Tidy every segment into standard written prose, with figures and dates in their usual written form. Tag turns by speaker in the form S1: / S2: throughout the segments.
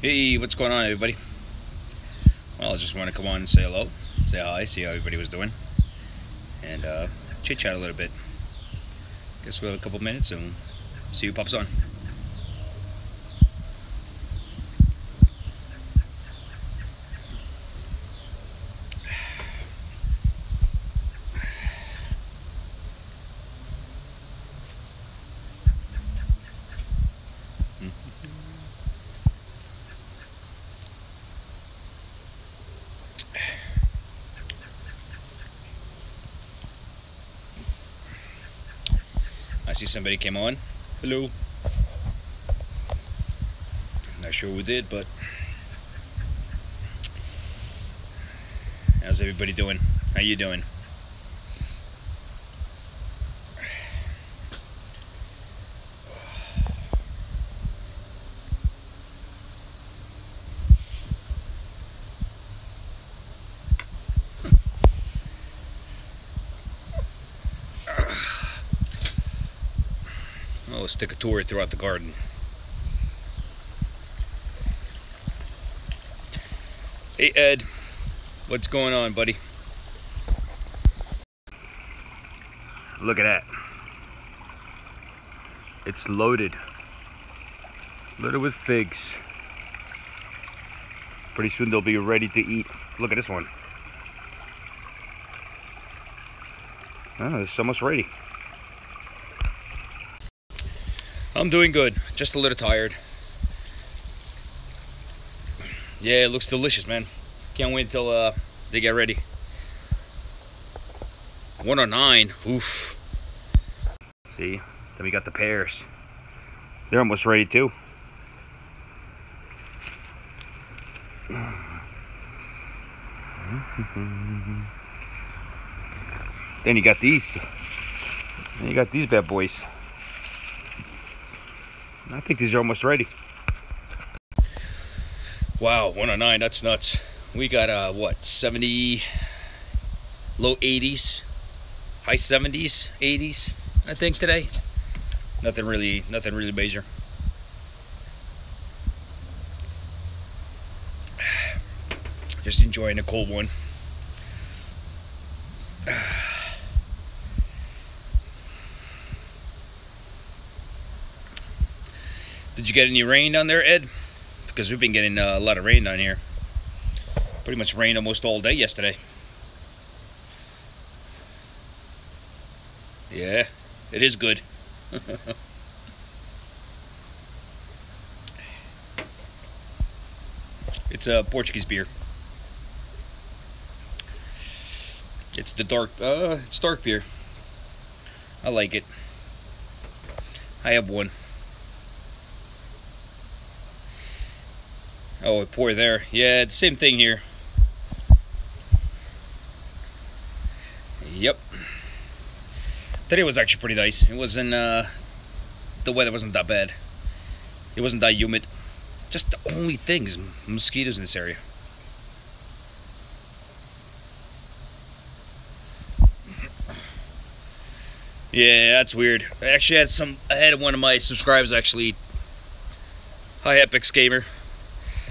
S1: Hey, what's going on, everybody? Well, I just want to come on and say hello, say hi, see how everybody was doing, and chit-chat a little bit. Guess we'll have a couple minutes and see who pops on. I see somebody came on. Hello. Not sure who did, but how's everybody doing? How you doing? Oh, stick a tour throughout the garden. Hey Ed, what's going on, buddy? Look at that. It's loaded. Loaded with figs. Pretty soon they'll be ready to eat. Look at this one. Oh, it's almost ready. I'm doing good, just a little tired. Yeah, it looks delicious, man. Can't wait until they get ready. 109, oof. See, then we got the pears. They're almost ready too. Then you got these. Then you got these bad boys. I think these are almost ready. Wow, 109, that's nuts. We got what, 70, low 80s, high 70s, 80s, I think today. Nothing really major. Just enjoying a cold one. Did you get any rain down there, Ed? Because we've been getting a lot of rain down here. Pretty much rained almost all day yesterday. Yeah, it is good. It's a Portuguese beer. It's the dark, it's dark beer. I like it. I have one. Oh, pour there. Yeah, the same thing here. Yep. Today was actually pretty nice. It wasn't, the weather wasn't that bad. It wasn't that humid. Just the only thing is mosquitoes in this area. Yeah, that's weird. I actually had one of my subscribers actually. Hi, Epic Gamer.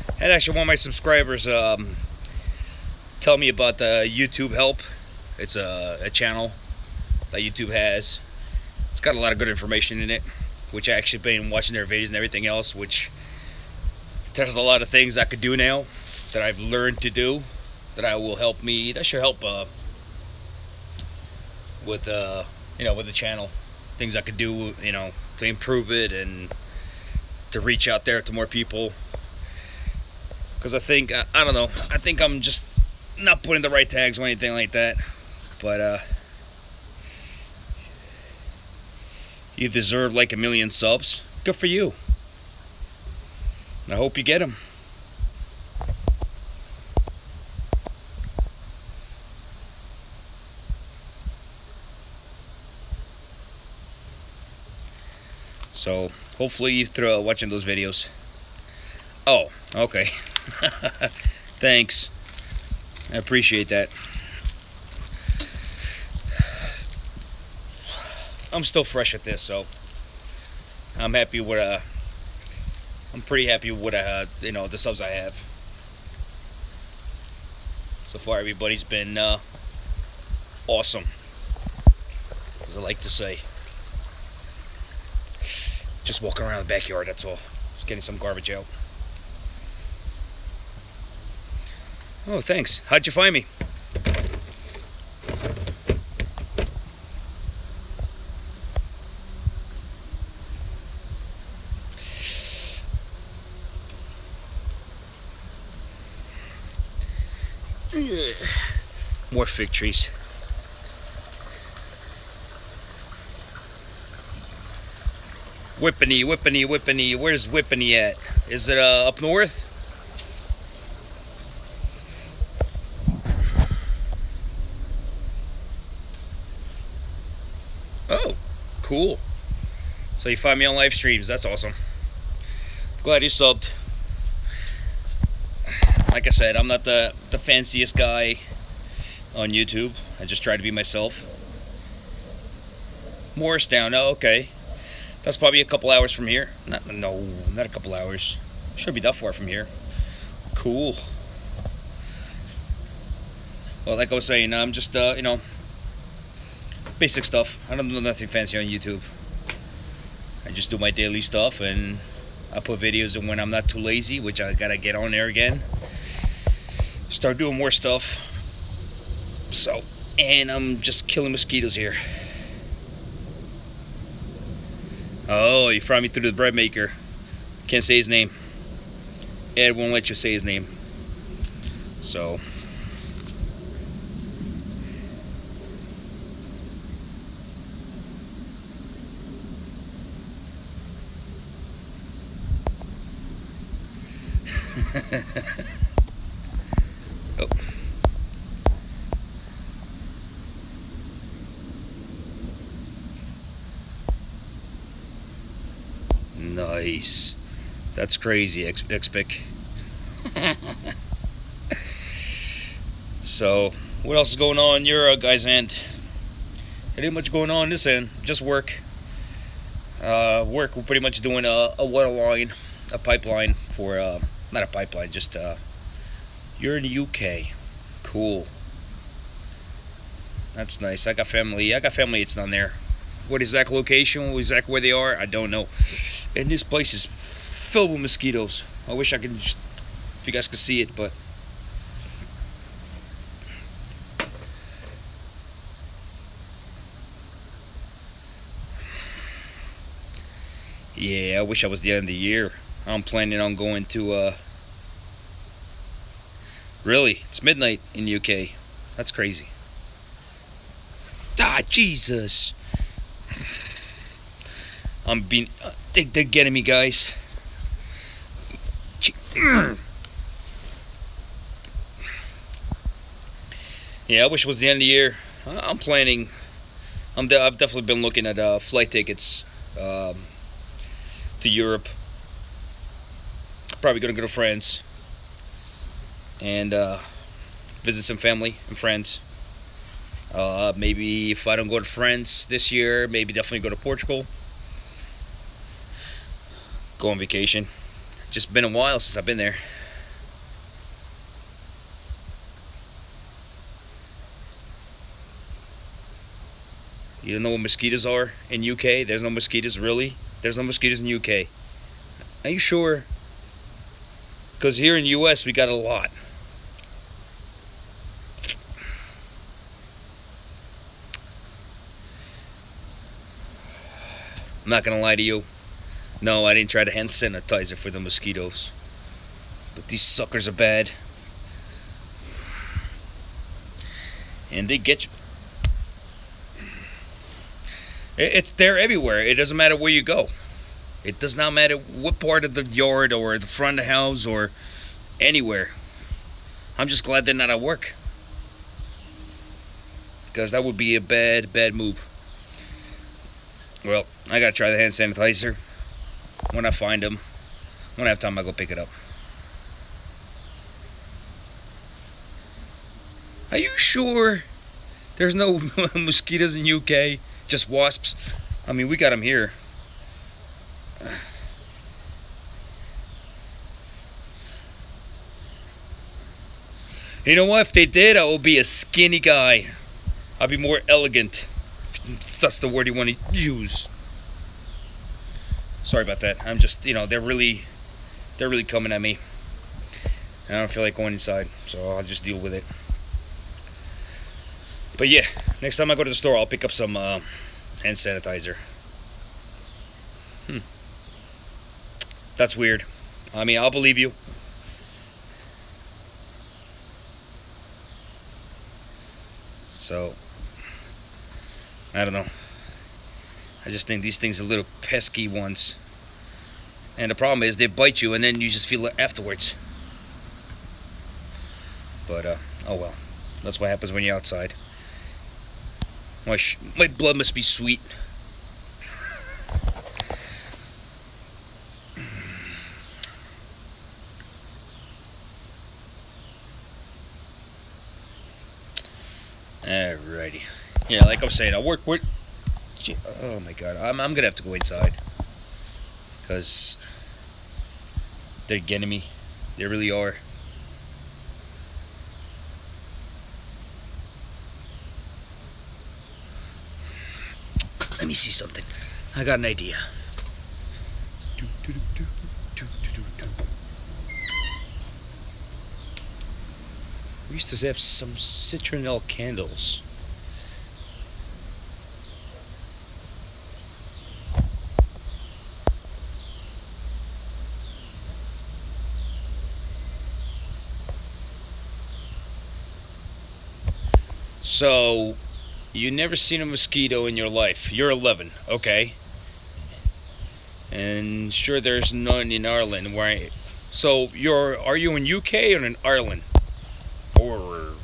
S1: I had actually one of my subscribers tell me about YouTube Help. It's a channel that YouTube has. It's got a lot of good information in it, which I actually been watching their videos and everything else, which there's a lot of things I could do now that I've learned to do that should help with you know, with the channel. Things I could do, you know, to improve it and to reach out there to more people. Because I think, I don't know, I think I'm just not putting the right tags or anything like that. But, you deserve like 1 million subs. Good for you. I hope you get them. So, hopefully you're watching those videos. Oh, okay. Thanks. I appreciate that. I'm still fresh at this, so I'm happy with I'm pretty happy with what the subs I have. So far, everybody's been awesome, as I like to say. Just walking around the backyard, that's all. Just getting some garbage out. Oh, thanks. How'd you find me? More fig trees. Whippany, Whippany, Whippany. Where's Whippany at? Is it up north? Oh, cool. So you find me on live streams. That's awesome. Glad you subbed. Like I said, I'm not the fanciest guy on YouTube. I just try to be myself. Morristown. Oh, okay. That's probably a couple hours from here. Not a couple hours. Shouldn't be that far from here. Cool. Well, like I was saying, I'm just, basic stuff. I don't do nothing fancy on YouTube. I just do my daily stuff, and I put videos in when I'm not too lazy, which I gotta get on there again. Start doing more stuff. So, and I'm just killing mosquitoes here. Oh, you found me through the bread maker. Can't say his name. Ed won't let you say his name. So. Oh. Nice. That's crazy, Xpic. So, what else is going on your guys' end? It ain't much going on this end. Just work. We're pretty much doing a water line, a pipeline for not a pipeline, just you're in the UK. Cool. That's nice. I got family. It's down there. What exact location, exactly where they are, I don't know. And this place is filled with mosquitoes. I wish I could just, if you guys could see it, but yeah, I wish I was the end of the year. I'm planning on going to really, it's midnight in the UK. That's crazy. Ah, Jesus. I'm being, they're getting me, guys. Yeah, I wish it was the end of the year. I'm planning. I've definitely been looking at flight tickets to Europe. Probably gonna go to France and visit some family and friends. Maybe if I don't go to France this year, maybe definitely go to Portugal. Go on vacation. Just been a while since I've been there. You don't know what mosquitoes are in UK? There's no mosquitoes, really? There's no mosquitoes in UK. Are you sure? Because here in the US we got a lot. I'm not gonna lie to you. No, I didn't try to hand sanitizer for the mosquitoes. But these suckers are bad. And they get you. They're everywhere. It doesn't matter where you go. It does not matter what part of the yard or the front of the house or anywhere. I'm just glad they're not at work. Because that would be a bad move. Well, I gotta try the hand sanitizer. When I find them, when I have time, I'll go pick it up. Are you sure there's no mosquitoes in UK? Just wasps? I mean, we got them here. You know what? If they did, I would be a skinny guy. I'd be more elegant. If that's the word you want to use. Sorry about that. I'm just, they're really coming at me. And I don't feel like going inside, so I'll just deal with it. But yeah, next time I go to the store, I'll pick up some hand sanitizer. That's weird. I mean, I'll believe you. So, I don't know. I just think these things are little pesky ones. And the problem is they bite you and then you just feel it afterwards. But, oh well. That's what happens when you're outside. My blood must be sweet. Alrighty. Yeah, like I'm saying, I work with... Oh my god, I'm gonna have to go inside. Because they're getting me. They really are. Let me see something. I got an idea. We used to have some citronelle candles. So, you never seen a mosquito in your life. You're 11, okay? And sure, there's none in Ireland. Right? So, are you in UK or in Ireland? Or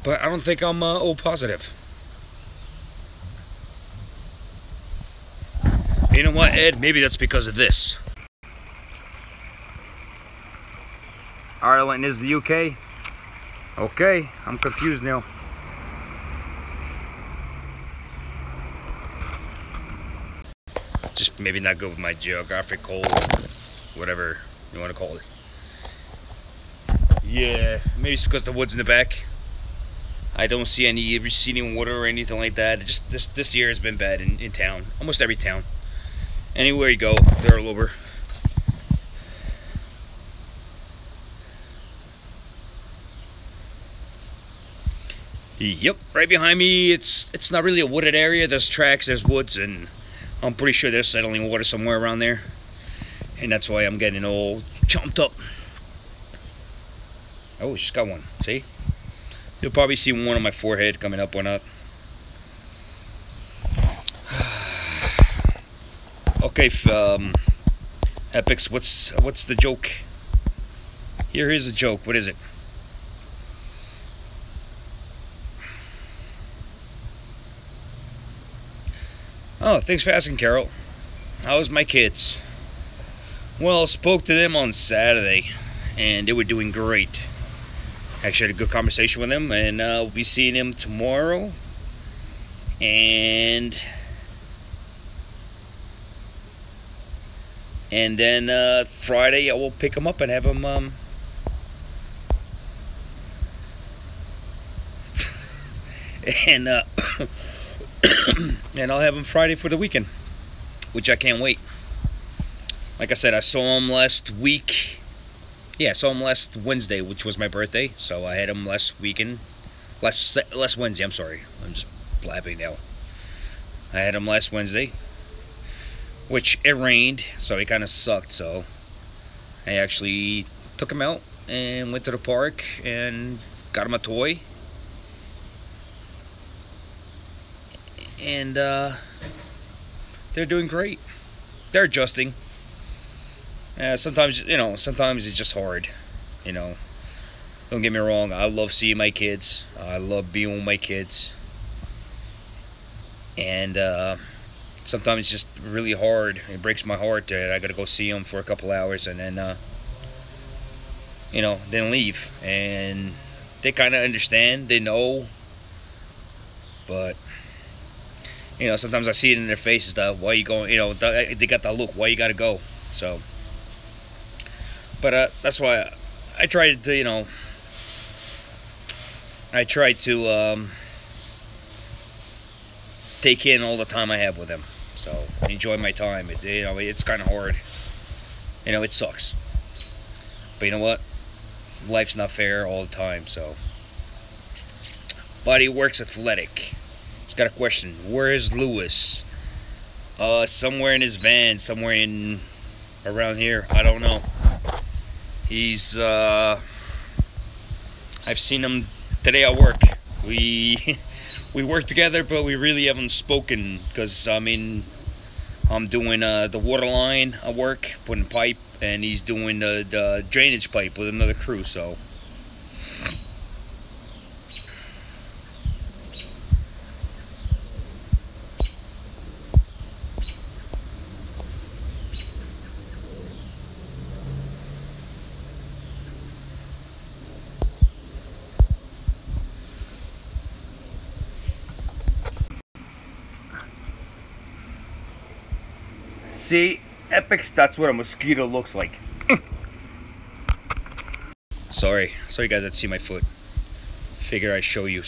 S1: but I don't think I'm O positive. You know what, Ed? Maybe that's because of this. Ireland is the UK? Okay, I'm confused now. Just maybe not good with my geographical, whatever you want to call it. Yeah, maybe it's because the wood's in the back. I don't see any receding water or anything like that. It just this year has been bad in town. Almost every town. Anywhere you go, they're all over. Yep, right behind me. It's not really a wooded area. There's tracks, there's woods, and I'm pretty sure there's settling water somewhere around there. And that's why I'm getting all chomped up. Oh, she's got one. See? You'll probably see one on my forehead coming up or not. Okay, Epics, what's the joke? Here's a joke. What is it? Oh, thanks for asking, Carol. How's my kids? Well, spoke to them on Saturday, and they were doing great. Actually had a good conversation with them, and we'll be seeing them tomorrow. And then Friday I will pick them up and have them and and I'll have them Friday for the weekend, which I can't wait. Like I said, I saw them last week. Yeah, I saw them last Wednesday, which was my birthday. So I had them last weekend. Last Wednesday, I'm sorry. I'm just blabbing now. I had them last Wednesday, which it rained, so it kind of sucked. So I actually took them out and went to the park and got them a toy. And they're doing great. They're adjusting. Sometimes it's just hard. Don't get me wrong. I love seeing my kids. I love being with my kids. And sometimes it's just really hard. It breaks my heart that I gotta go see them for a couple hours and then, then leave. And they kind of understand. They know. But sometimes I see it in their faces that why you going, they got that look, why you gotta go. So But that's why I try to, I try to take in all the time I have with them. So enjoy my time. It's kind of hard. It sucks. But you know what? Life's not fair all the time. So, Buddy Works Athletic. He's got a question. Where is Lewis? Somewhere in his van, somewhere around here. I don't know. He's I've seen him today at work. We work together, but we really haven't spoken because I'm doing the water line at work, putting pipe, and he's doing the drainage pipe with another crew. So. See, Epics, that's what a mosquito looks like. Sorry guys, I'd see my foot. Figure I show you.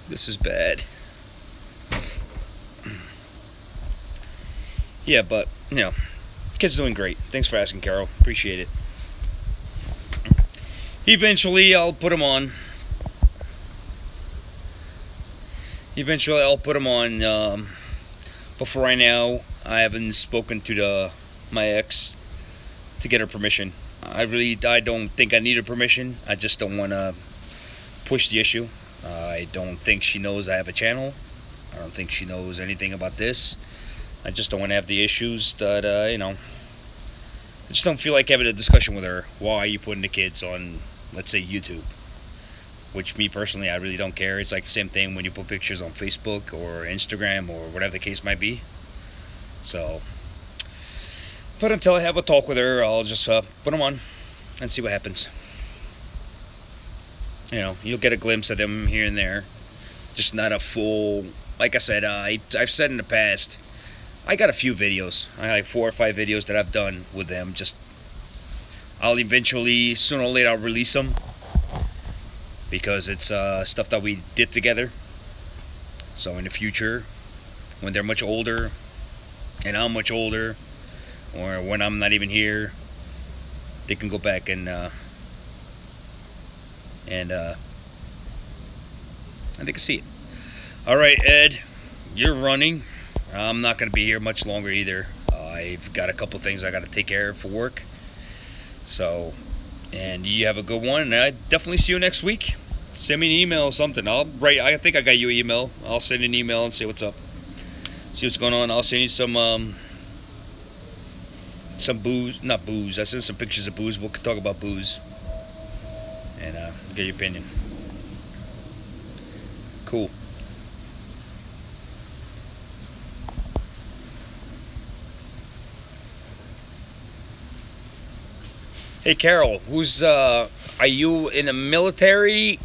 S1: This is bad. Yeah, but, kid's doing great. Thanks for asking, Carol. Appreciate it. Eventually, I'll put him on. But for right now, I haven't spoken to my ex to get her permission. I don't think I need her permission. I just don't want to push the issue. I don't think she knows I have a channel. I don't think she knows anything about this. I just don't want to have the issues that, I just don't feel like having a discussion with her. Why are you putting the kids on, let's say, YouTube? Which, me personally, I really don't care. It's like the same thing when you put pictures on Facebook or Instagram or whatever the case might be. So, but until I have a talk with her, I'll just put them on and see what happens. You'll get a glimpse of them here and there. Just not a full, like I said, I've said in the past, I got a few videos. I have like 4 or 5 videos that I've done with them. I'll eventually, sooner or later, I'll release them. Because it's stuff that we did together. So in the future, when they're much older, and I'm much older, or when I'm not even here, they can go back and they can see it. All right, Ed, you're running. I'm not going to be here much longer either. I've got a couple things I got to take care of for work. So, and you have a good one, and I definitely see you next week. Send me an email or something. I think I got you an email. I'll send an email and see what's up. See what's going on. I'll send you some booze. Not booze. I'll send some pictures of booze. We'll talk about booze. And get your opinion. Cool. Hey, Carol. Are you in the military?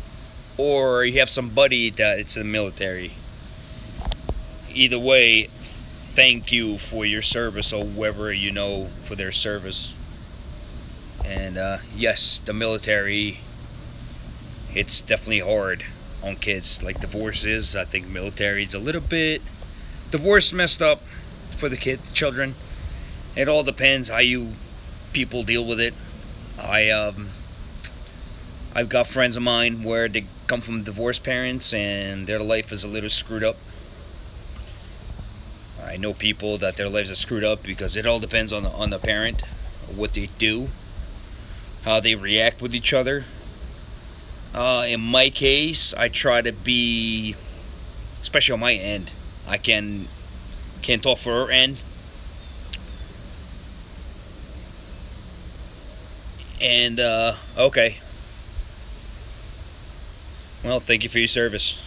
S1: Or you have somebody that it's in the military? Either way, thank you for your service, or whoever you know for their service. And yes, the military, it's definitely hard on kids. Like divorce is, I think military is a little bit, divorce messed up for the children. It all depends how you people deal with it. I've got friends of mine where they come from divorced parents and their life is a little screwed up. I know people that their lives are screwed up because it all depends on the parent, what they do, how they react with each other. In my case, I try to be, especially on my end, I can't talk for her end. And okay. Well, thank you for your service.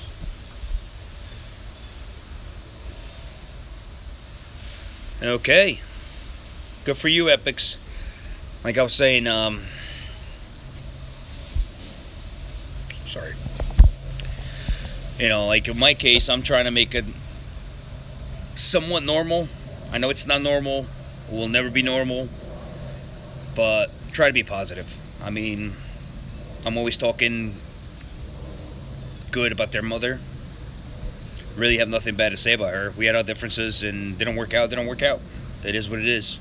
S1: Okay. Good for you, Epics. Like I was saying, sorry. Like in my case, I'm trying to make it somewhat normal. I know it's not normal. It will never be normal. But try to be positive. I mean, I'm always talking good about their mother. Really have nothing bad to say about her. We had our differences and they don't work out. They don't work out. It is what it is.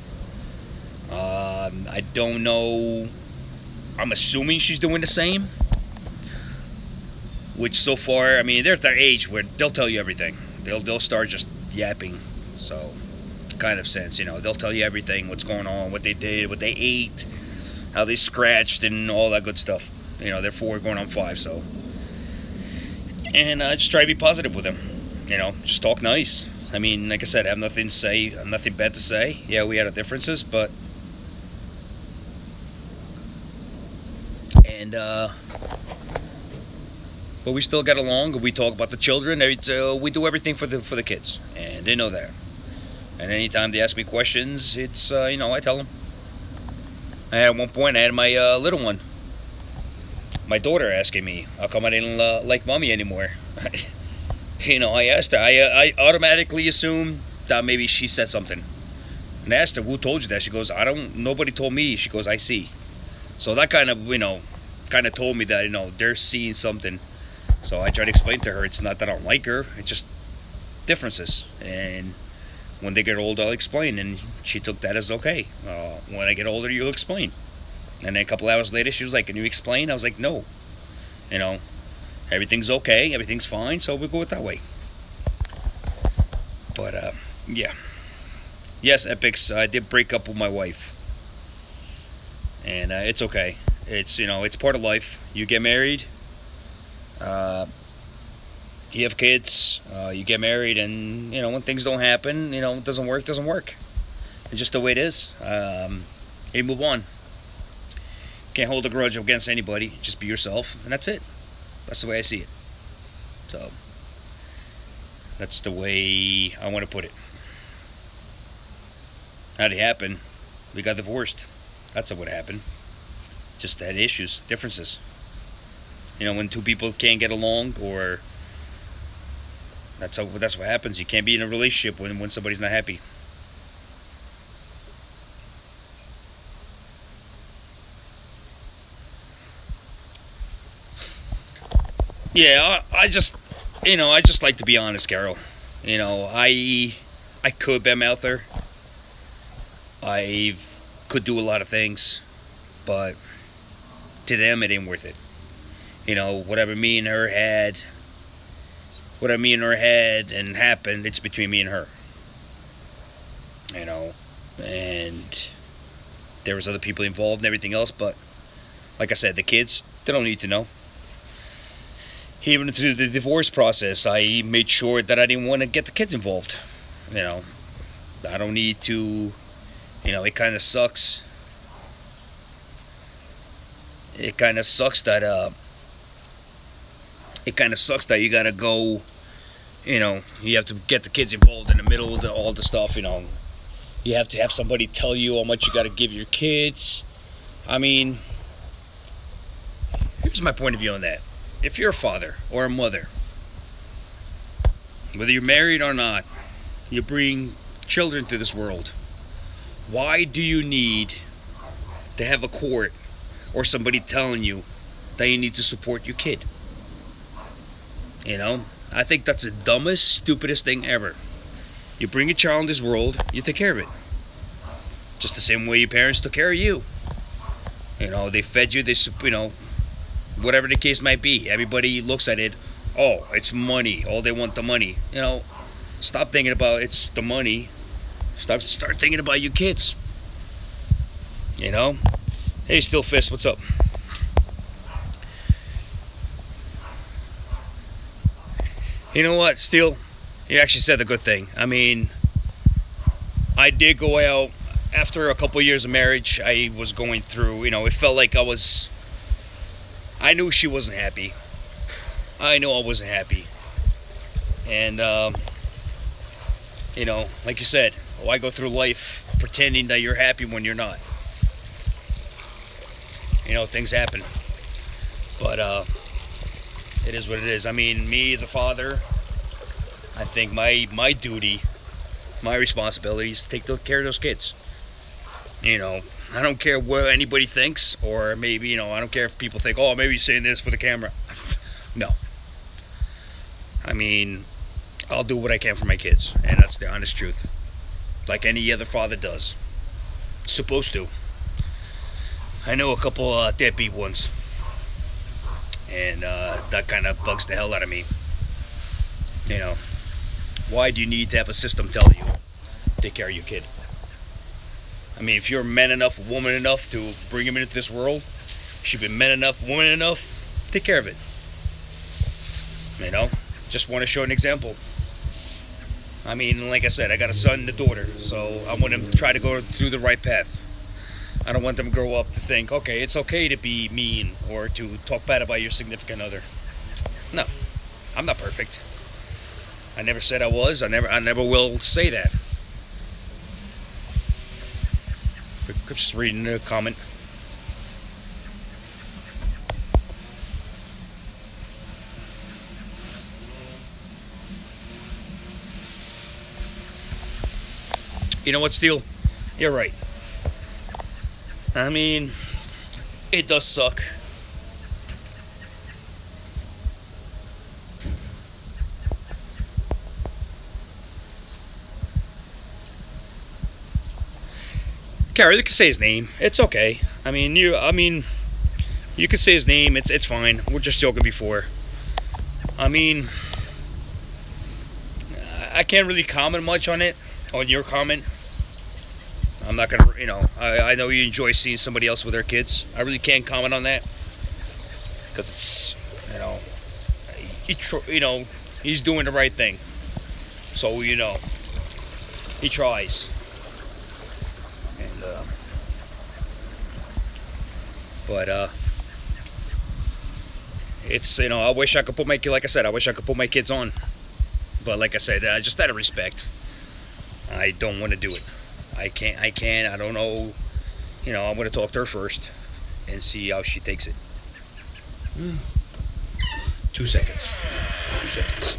S1: I don't know. I'm assuming she's doing the same. Which so far, I mean, they're at that age where they'll tell you everything. They'll start just yapping. So, kind of sense, you know. They'll tell you everything, what's going on, what they did, what they ate, how they scratched, and all that good stuff. You know, they're 4 going on 5, so. And just try to be positive with them. You know, just talk nice. I mean, like I said, I have nothing to say, nothing bad to say. Yeah, we had our differences, but. And, but we still get along. We talk about the children. We do everything for the kids, and they know that. And anytime they ask me questions, it's you know, I tell them. At one point, I had my little one, my daughter, asking me, "How come I didn't like mommy anymore?" You know, I asked her. I automatically assumed that maybe she said something, and I asked her, "Who told you that?" She goes, "I don't. Nobody told me." She goes, "I see." So that kind of, you know, told me that, you know, they're seeing something. So I tried to explain to her, it's not that I don't like her, it's just differences. And when they get older, I'll explain. And she took that as okay. When I get older, you'll explain. And then a couple hours later, she was like, "Can you explain?" I was like, "No. You know, everything's okay, everything's fine, so we'll go it that way." But, yeah. Yes, Epics, I did break up with my wife. And it's okay. It's, you know, it's part of life. You get married. You have kids, you get married, and, you know, when things don't happen, you know, it doesn't work. It's just the way it is. You move on. Can't hold a grudge against anybody. Just be yourself, and that's it. That's the way I see it. So, that's the way I want to put it. How'd it happen? We got divorced. That's what happened. Just had issues, differences. You know, when 2 people can't get along, or that's what happens. You can't be in a relationship when somebody's not happy. Yeah, I just like to be honest, Carol. You know, I could badmouth her. I could do a lot of things, but to them it ain't worth it. You know, whatever me and her had and happened, it's between me and her. You know, and there was other people involved and everything else, but like I said, the kids, they don't need to know. Even through the divorce process, I made sure that I didn't want to get the kids involved. You know, I don't need to, you know, it kind of sucks. It kind of sucks that you gotta go, you know, you have to get the kids involved in the middle of all the stuff, you know. You have to have somebody tell you how much you gotta give your kids. I mean, here's my point of view on that. If you're a father or a mother, whether you're married or not, you bring children to this world. Why do you need to have a court or somebody telling you that you need to support your kid? You know, I think that's the dumbest, stupidest thing ever. You bring a child in this world, you take care of it. Just the same way your parents took care of you. You know, they fed you, you know, whatever the case might be. Everybody looks at it, oh, it's money. Oh, they want the money. You know, stop thinking about it's the money. Start thinking about your kids. You know? Hey, Steel Fist, what's up? You know what, Steel? You actually said a good thing. I mean, I did go out after a couple years of marriage. I was going through, you know, it felt like I knew she wasn't happy. I knew I wasn't happy. And, you know, like you said, why go through life pretending that you're happy when you're not? You know, things happen. But, it is what it is. I mean, me as a father, I think my duty My responsibility is to take care of those kids. You know, I don't care what anybody thinks, or maybe, you know, I don't care if people think, oh, maybe you're saying this for the camera. No. I mean, I'll do what I can for my kids, and that's the honest truth. Like any other father does. Supposed to. I know a couple deadbeat ones, and that kind of bugs the hell out of me. You know, why do you need to have a system tell you take care of your kid? I mean, if you're man enough, woman enough to bring him into this world, you should be man enough, woman enough, take care of it. You know, just want to show an example. I mean, like I said, I got a son and a daughter, so I want them to try to go through the right path. I don't want them to grow up to think, okay, it's okay to be mean or to talk bad about your significant other. No, I'm not perfect. I never said I was. I never will say that. Just reading a comment. You know what, Steele? You're right. I mean, it does suck. Gary, you can say his name. It's okay. I mean, you can say his name. It's fine. We're just joking before. I mean, I can't really comment much on it, on your comment. I'm not gonna, you know, I know you enjoy seeing somebody else with their kids. I really can't comment on that because it's, you know, he's doing the right thing. So, you know, he tries. And but it's, you know, I wish I could put my, like I said, I wish I could put my kids on. But like I said, just out of respect, I don't want to do it. I can't, I don't know, you know, I'm going to talk to her first and see how she takes it. 2 seconds. 2 seconds.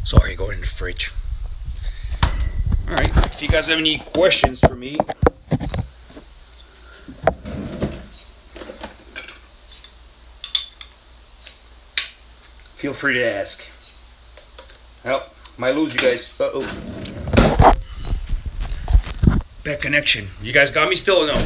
S1: Sorry, going in the fridge. Alright, if you guys have any questions for me, feel free to ask. Oh, might lose you guys. Uh-oh. Bad connection. You guys got me still or no?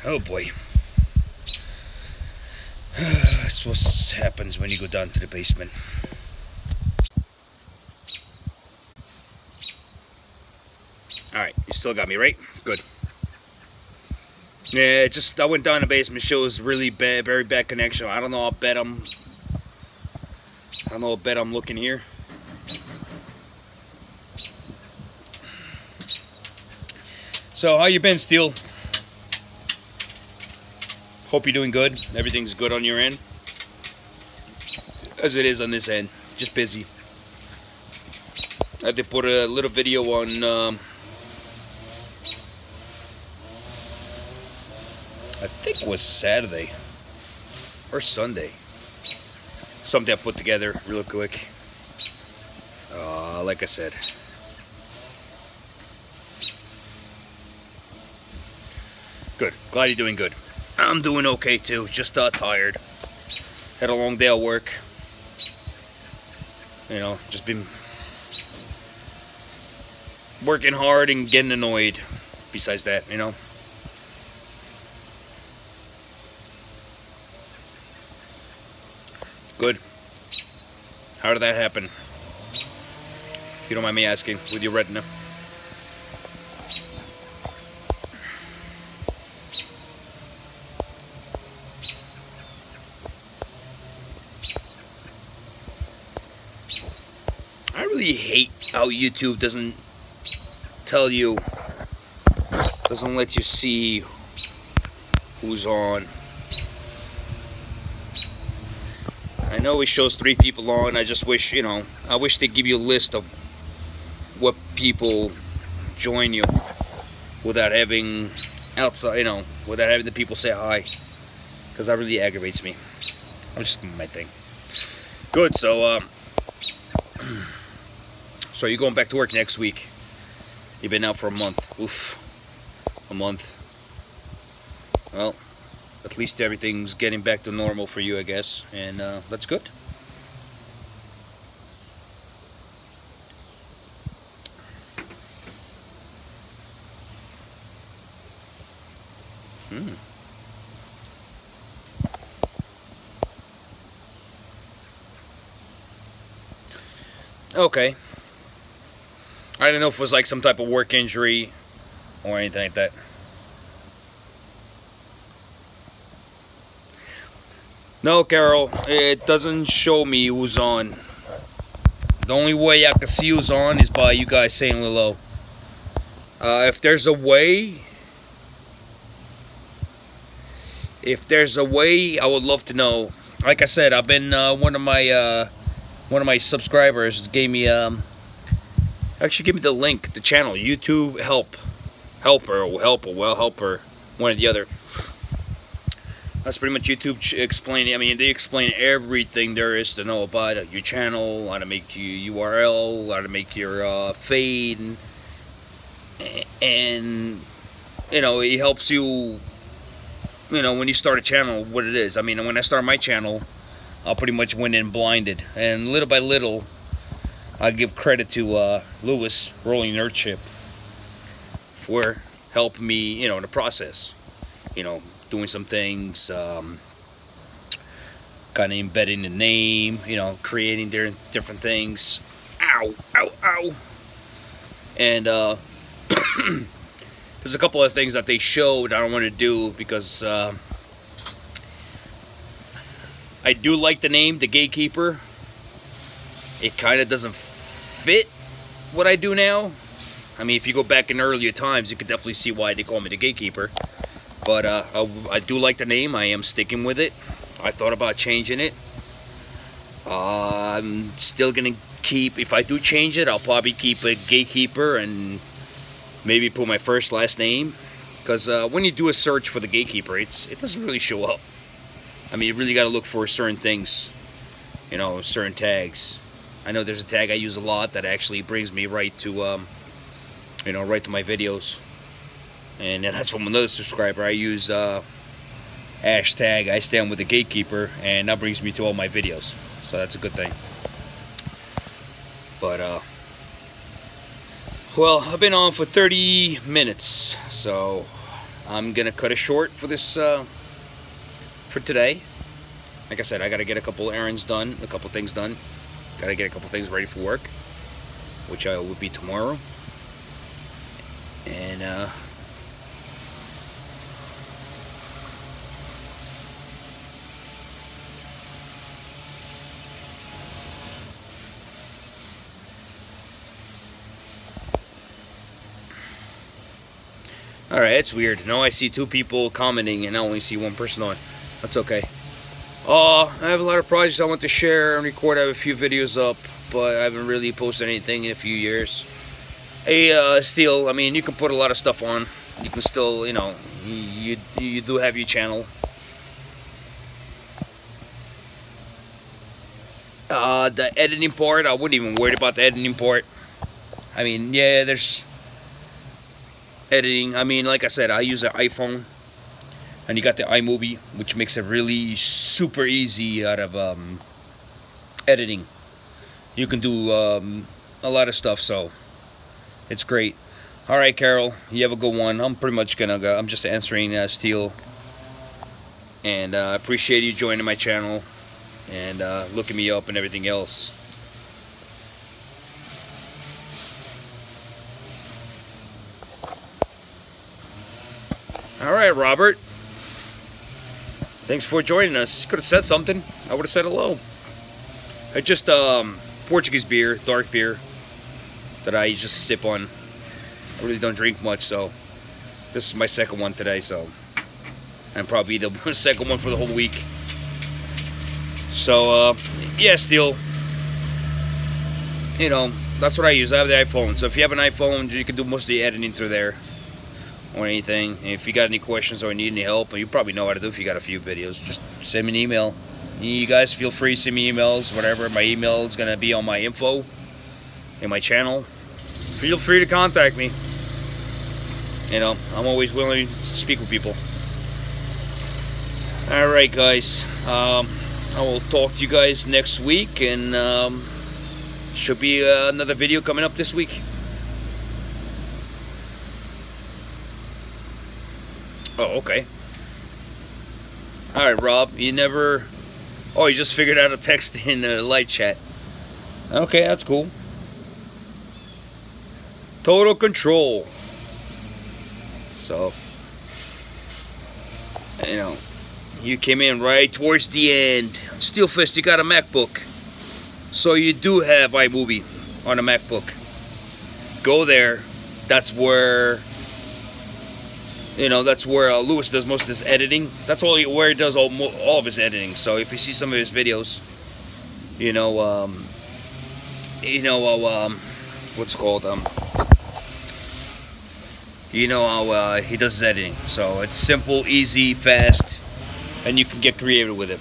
S1: Oh boy. That's what happens when you go down to the basement. Alright, you still got me, right? Good. Yeah, I went down the basement, shows really bad, very bad connection. I don't know, I don't know what bed I'm looking here. So, how you been, Steele? Hope you're doing good. Everything's good on your end. As it is on this end. Just busy. I had to put a little video on I think it was Saturday or Sunday. Something I put together real quick. Like I said. Good. Glad you're doing good. I'm doing okay too, just tired. Had a long day at work. You know, just been working hard and getting annoyed. Besides that, you know. Good. How did that happen? If you don't mind me asking, with your retina. I really hate how YouTube doesn't tell you Doesn't let you see who's on. I know it shows 3 people on. I just wish, you know, I wish they give you a list of what people join you without having outside, you know, without having the people say hi, because that really aggravates me. I'm just doing my thing. Good. So so you're going back to work next week. You've been out for a month. Oof, a month. Well, at least everything's getting back to normal for you, I guess, and that's good. Okay. I didn't know if it was like some type of work injury or anything like that. No, Carol, it doesn't show me who's on. The only way I can see who's on is by you guys saying hello. If there's a way, I would love to know. Like I said, I've been one of my subscribers gave me actually gave me the link, the channel, YouTube Helper, one or the other. That's pretty much YouTube explaining. I mean, they explain everything there is to know about your channel, how to make your URL, how to make your fade, and you know, it helps you. You know, when you start a channel, what it is. I mean, when I started my channel, I pretty much went in blinded, and little by little, I give credit to Lewis Rolling Nerdship for helping me, you know, in the process. You know, doing some things, kind of embedding the name, you know, creating different things. Ow, ow, ow. And there's a couple of things that they showed I don't want to do because I do like the name, The Gatekeeper. It kind of doesn't fit what I do now. I mean, if you go back in earlier times, you could definitely see why they call me The Gatekeeper. But I do like the name. I am sticking with it. I thought about changing it. I'm still gonna keep, if I do change it, I'll probably keep a Gatekeeper and maybe put my first last name. Because when you do a search for The Gatekeeper, it doesn't really show up. I mean, you really got to look for certain things, you know, certain tags. I know there's a tag I use a lot that actually brings me right to, you know, right to my videos. And that's from another subscriber. I use hashtag I stand with the Gatekeeper, and that brings me to all my videos. So that's a good thing. But well, I've been on for 30 minutes, so I'm gonna cut it short for this for today. Like I said, I gotta get a couple errands done, a couple things done. Gotta get a couple things ready for work, which I will be tomorrow. And alright, it's weird. Now I see 2 people commenting and I only see 1 person on. That's okay. I have a lot of projects I want to share and record. I have a few videos up, but I haven't really posted anything in a few years. Hey, Steel, I mean, you can put a lot of stuff on. You can still, you know, you do have your channel. The editing part, I wouldn't even worry about the editing part. I mean, yeah, there's editing. I mean, like I said, I use an iPhone, and you got the iMovie, which makes it really super easy out of editing. You can do a lot of stuff, so it's great. All right, Carol, you have a good one. I'm pretty much gonna go. I'm just answering Steel, and I appreciate you joining my channel and looking me up and everything else. All right, Robert. Thanks for joining us. You could have said something. I would have said hello. I just Portuguese beer, dark beer, that I just sip on. I really don't drink much, so This is my second one today, so, and probably the second one for the whole week. So yeah, still, you know, that's what I use. I have the iPhone, so if you have an iPhone, you can do most of the editing through there or anything. And if you got any questions or need any help, you probably know how to do if you got a few videos, just send me an email. You guys feel free to send me emails, whatever. My email is gonna be on my info in my channel. Feel free to contact me. You know, I'm always willing to speak with people. Alright guys, I will talk to you guys next week, and should be another video coming up this week. Oh, okay. Alright, Rob, you never... Oh, you just figured out a text in live chat. Okay, that's cool. Total control. So, you know, you came in right towards the end. Steelfist, you got a MacBook. So you do have iMovie on a MacBook. Go there. That's where, you know, that's where Lewis does most of his editing. That's where he does all of his editing. So if you see some of his videos, you know, what's it called? You know how he does his editing. So it's simple, easy, fast, and you can get creative with it.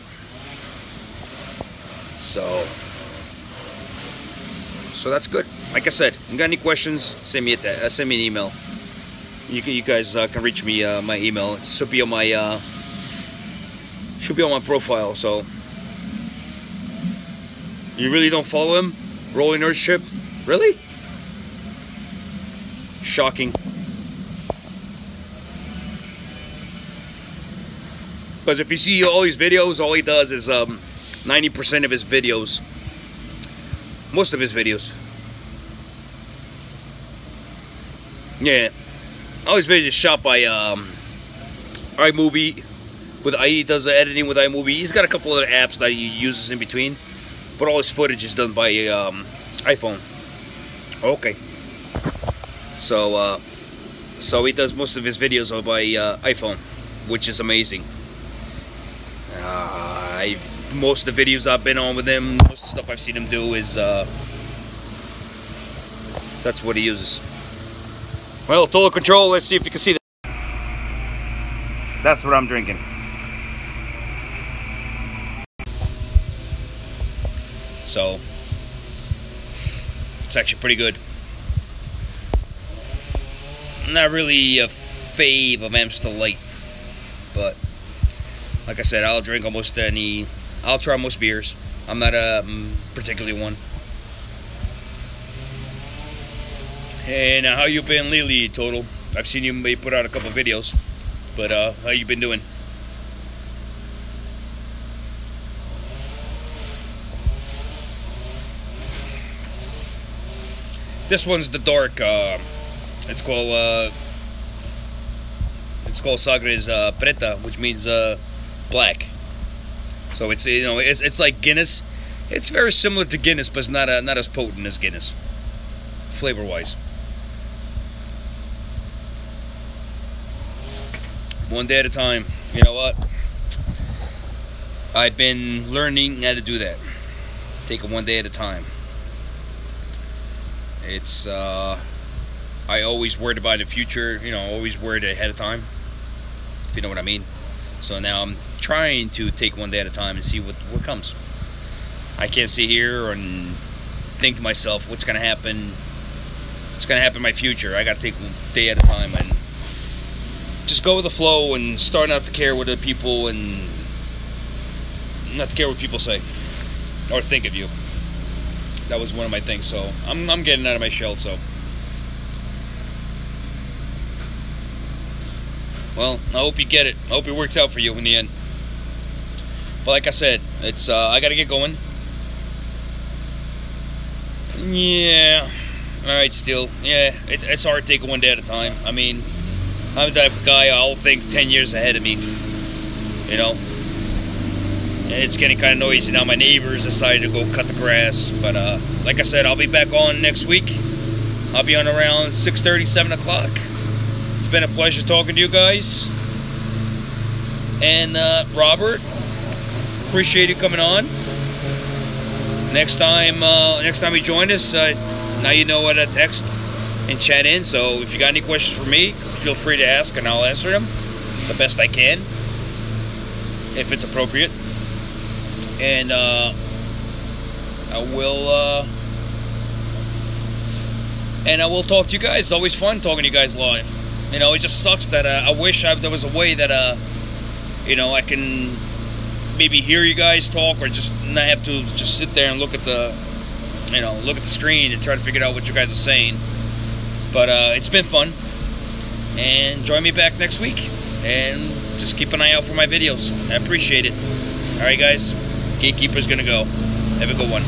S1: So that's good. Like I said, if you got any questions, send me an email. You guys can reach me. My email, it should be on my profile. So you really don't follow him, Rolling Earthship? Really? Shocking. Because if you see all these videos, all he does is 90% of his videos, most of his videos. Yeah, all his videos shot by iMovie. He does the editing with iMovie. He's got a couple other apps that he uses in between, but all his footage is done by iPhone. Okay. So he does most of his videos by iPhone, which is amazing. Most of the videos I've been on with him, most of the stuff I've seen him do is that's what he uses. Well, Total Control, let's see if you can see that. That's what I'm drinking. So it's actually pretty good. I'm not really a fave of Amstel Light, but like I said, I'll drink almost any. I'll try most beers. I'm not a particularly one. And how you been lately, Total? I've seen you maybe put out a couple videos, but how you been doing? This one's the dark. It's called Sagres Preta, which means black. So it's, you know, it's like Guinness. It's very similar to Guinness, but it's not as potent as Guinness, flavor-wise. One day at a time. You know what? I've been learning how to do that. Take it one day at a time. It's I always worried about the future. You know, always worried ahead of time, if you know what I mean. So now I'm trying to take one day at a time and see what comes. I can't sit here and think to myself what's gonna happen. What's gonna happen in my future. I gotta take one day at a time and just go with the flow and start not to care what other people and not to care what people say or think of you. That was one of my things. So I'm getting out of my shell. So. Well, I hope you get it. I hope it works out for you in the end. But like I said, it's I gotta get going. Yeah. Alright, still. Yeah, it's hard to take it one day at a time. I mean, I'm the type of guy, I'll think 10 years ahead of me. You know? And it's getting kind of noisy now. My neighbors decided to go cut the grass. But like I said, I'll be back on next week. I'll be on around 6:30, 7 o'clock. It's been a pleasure talking to you guys. And Robert, appreciate you coming on. Next time you join us, now you know what to text and chat in. So if you got any questions for me, feel free to ask, and I'll answer them the best I can, if it's appropriate. And I will talk to you guys. It's always fun talking to you guys live. You know, it just sucks that I wish there was a way that you know, I can maybe hear you guys talk, or just not have to just sit there and look at the screen and try to figure out what you guys are saying. But it's been fun, and join me back next week, and just keep an eye out for my videos. I appreciate it. All right, guys, Gatekeeper's gonna go. Have a good one.